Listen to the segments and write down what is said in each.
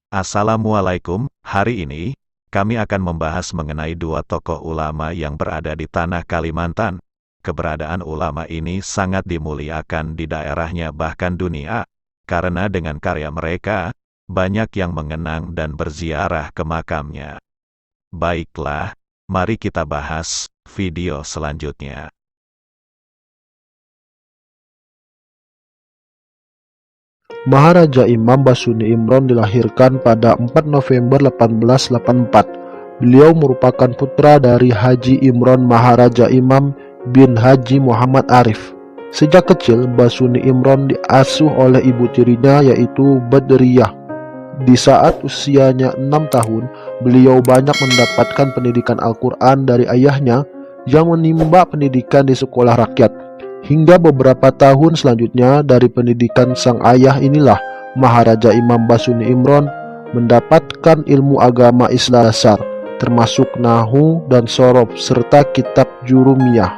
Assalamualaikum, hari ini, kami akan membahas mengenai dua tokoh ulama yang berada di tanah Kalimantan. Keberadaan ulama ini sangat dimuliakan di daerahnya bahkan dunia, karena dengan karya mereka, banyak yang mengenang dan berziarah ke makamnya. Baiklah, mari kita bahas video selanjutnya. Maharaja Imam Basuni Imron dilahirkan pada 4 November 1884. Beliau merupakan putra dari Haji Imron Maharaja Imam bin Haji Muhammad Arif. Sejak kecil, Basuni Imron diasuh oleh ibu tirinya yaitu Badriyah. Di saat usianya 6 tahun, beliau banyak mendapatkan pendidikan Al-Quran dari ayahnya yang menimba pendidikan di sekolah rakyat. Hingga beberapa tahun selanjutnya dari pendidikan sang ayah inilah Maharaja Imam Basuni Imron mendapatkan ilmu agama Islam dasar, termasuk Nahu dan Shorof serta kitab Jurumiyah.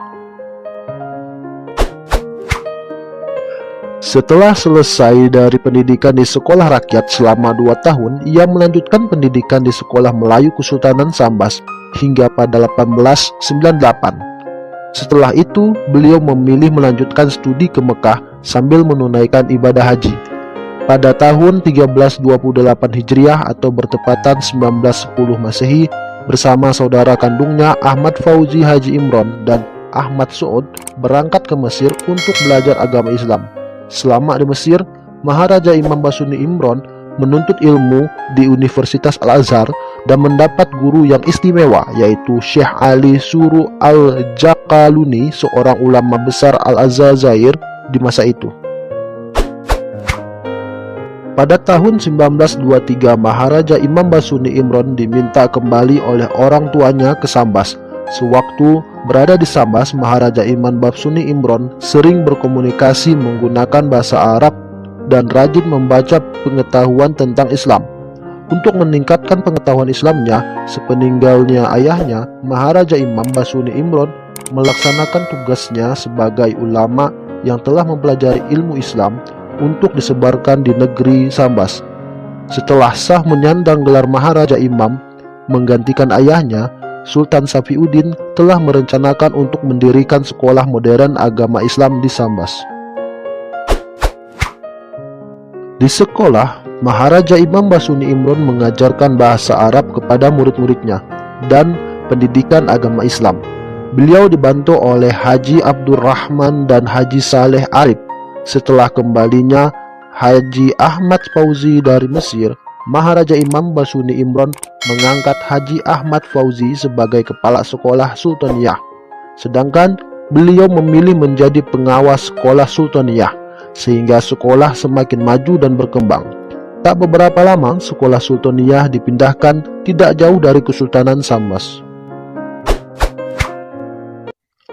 Setelah selesai dari pendidikan di sekolah rakyat selama 2 tahun, ia melanjutkan pendidikan di Sekolah Melayu Kesultanan Sambas hingga pada 1898. Setelah itu, beliau memilih melanjutkan studi ke Mekah sambil menunaikan ibadah haji. Pada tahun 1328 Hijriah atau bertepatan 1910 Masehi, bersama saudara kandungnya Ahmad Fauzi Haji Imron dan Ahmad Su'ud berangkat ke Mesir untuk belajar agama Islam. Selama di Mesir, Maharaja Imam Basuni Imron menuntut ilmu di Universitas Al-Azhar dan mendapat guru yang istimewa yaitu Syekh Ali Suru Al-Jakaluni, seorang ulama besar Al-Azazair di masa itu. Pada tahun 1923, Maharaja Imam Basuni Imron diminta kembali oleh orang tuanya ke Sambas. Sewaktu berada di Sambas, Maharaja Imam Basuni Imron sering berkomunikasi menggunakan bahasa Arab dan rajin membaca pengetahuan tentang Islam. Untuk meningkatkan pengetahuan Islamnya, sepeninggalnya ayahnya, Maharaja Imam Basuni Imron melaksanakan tugasnya sebagai ulama yang telah mempelajari ilmu Islam untuk disebarkan di negeri Sambas. Setelah sah menyandang gelar Maharaja Imam, menggantikan ayahnya, Sultan Safiuddin telah merencanakan untuk mendirikan sekolah modern agama Islam di Sambas. Di sekolah, Maharaja Imam Basuni Imron mengajarkan bahasa Arab kepada murid-muridnya dan pendidikan agama Islam. Beliau dibantu oleh Haji Abdurrahman dan Haji Saleh Arif. Setelah kembalinya Haji Ahmad Fauzi dari Mesir, Maharaja Imam Basuni Imron mengangkat Haji Ahmad Fauzi sebagai kepala sekolah Sultaniyah. Sedangkan beliau memilih menjadi pengawas sekolah Sultaniyah, sehingga sekolah semakin maju dan berkembang. Tak beberapa lama, sekolah Sultaniyah dipindahkan tidak jauh dari Kesultanan Sambas.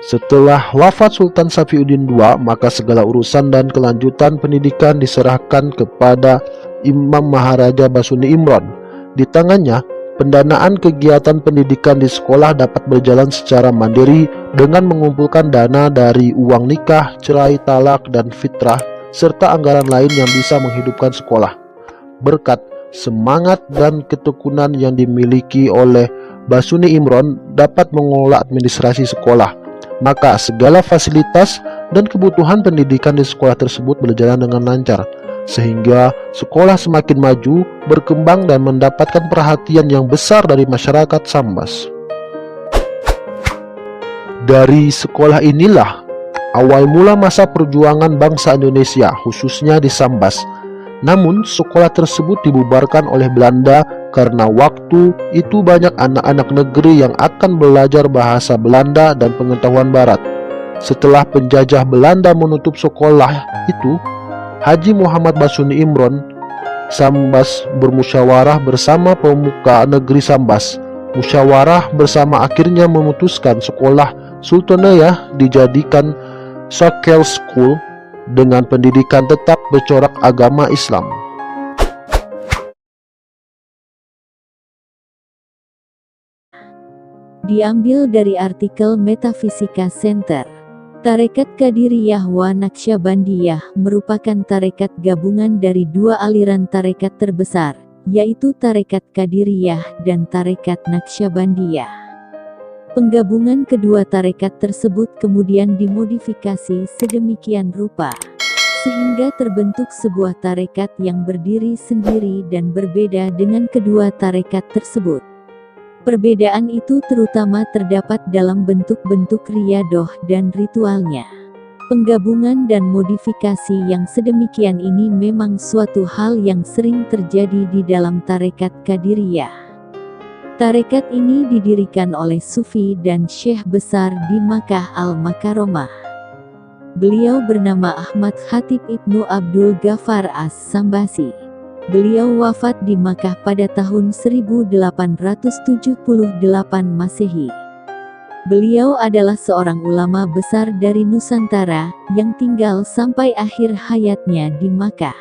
Setelah wafat Sultan Safiuddin II, maka segala urusan dan kelanjutan pendidikan diserahkan kepada Imam Maharaja Basuni Imron. Di tangannya, pendanaan kegiatan pendidikan di sekolah dapat berjalan secara mandiri dengan mengumpulkan dana dari uang nikah, cerai talak, dan fitrah, serta anggaran lain yang bisa menghidupkan sekolah. Berkat semangat dan ketekunan yang dimiliki oleh Basuni Imron dapat mengelola administrasi sekolah, maka segala fasilitas dan kebutuhan pendidikan di sekolah tersebut berjalan dengan lancar, sehingga sekolah semakin maju, berkembang dan mendapatkan perhatian yang besar dari masyarakat Sambas. Dari sekolah inilah awal mula masa perjuangan bangsa Indonesia, khususnya di Sambas. Namun, sekolah tersebut dibubarkan oleh Belanda karena waktu itu banyak anak-anak negeri yang akan belajar bahasa Belanda dan pengetahuan Barat. Setelah penjajah Belanda menutup sekolah itu, Haji Muhammad Basuni Imron Sambas bermusyawarah bersama pemuka negeri Sambas. Musyawarah bersama akhirnya memutuskan sekolah Sultaniyah dijadikan Shakel School dengan pendidikan tetap bercorak agama Islam. Diambil dari artikel Metafisika Center. Tarekat Qadiriyah wa Naqsyabandiyah merupakan tarekat gabungan dari dua aliran tarekat terbesar, yaitu Tarekat Qadiriyah dan Tarekat Naqsyabandiyah. Penggabungan kedua tarekat tersebut kemudian dimodifikasi sedemikian rupa, sehingga terbentuk sebuah tarekat yang berdiri sendiri dan berbeda dengan kedua tarekat tersebut. Perbedaan itu terutama terdapat dalam bentuk-bentuk riyadoh dan ritualnya. Penggabungan dan modifikasi yang sedemikian ini memang suatu hal yang sering terjadi di dalam tarekat Qadiriyah. Tarekat ini didirikan oleh Sufi dan Syekh besar di Makkah Al-Makaromah. Beliau bernama Ahmad Khatib Ibnu Abdul Ghaffar As-Sambasi. Beliau wafat di Makkah pada tahun 1878 Masehi. Beliau adalah seorang ulama besar dari Nusantara yang tinggal sampai akhir hayatnya di Makkah.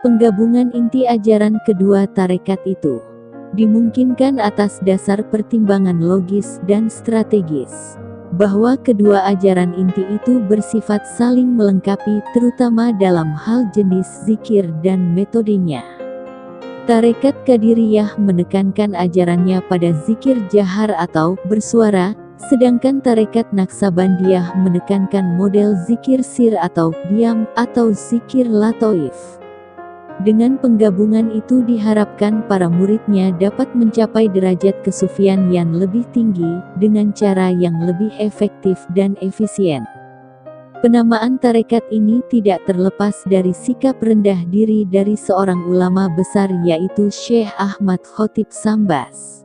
Penggabungan inti ajaran kedua tarekat itu dimungkinkan atas dasar pertimbangan logis dan strategis, bahwa kedua ajaran inti itu bersifat saling melengkapi terutama dalam hal jenis zikir dan metodenya. Tarekat Qadiriyah menekankan ajarannya pada zikir jahar atau bersuara, sedangkan Tarekat Naqsyabandiyah menekankan model zikir sir atau diam atau zikir latoif. Dengan penggabungan itu diharapkan para muridnya dapat mencapai derajat kesufian yang lebih tinggi dengan cara yang lebih efektif dan efisien. Penamaan tarekat ini tidak terlepas dari sikap rendah diri dari seorang ulama besar yaitu Syekh Ahmad Khatib Sambas.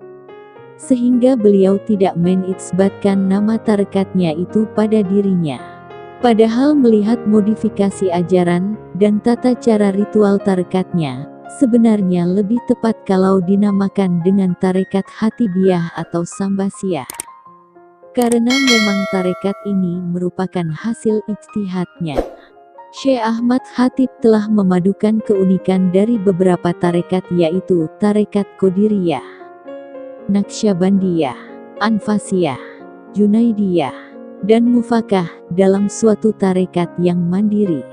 Sehingga beliau tidak menisbatkan nama tarekatnya itu pada dirinya. Padahal melihat modifikasi ajaran dan tata cara ritual tarekatnya, sebenarnya lebih tepat kalau dinamakan dengan tarekat Khatibiyah atau Sambasiyah. Karena memang tarekat ini merupakan hasil ijtihadnya. Syekh Ahmad Khatib telah memadukan keunikan dari beberapa tarekat yaitu Tarekat Qadiriyah, Naqsyabandiyah, Anfasiyah, Junaidiyah, dan Mufakah dalam suatu tarekat yang mandiri.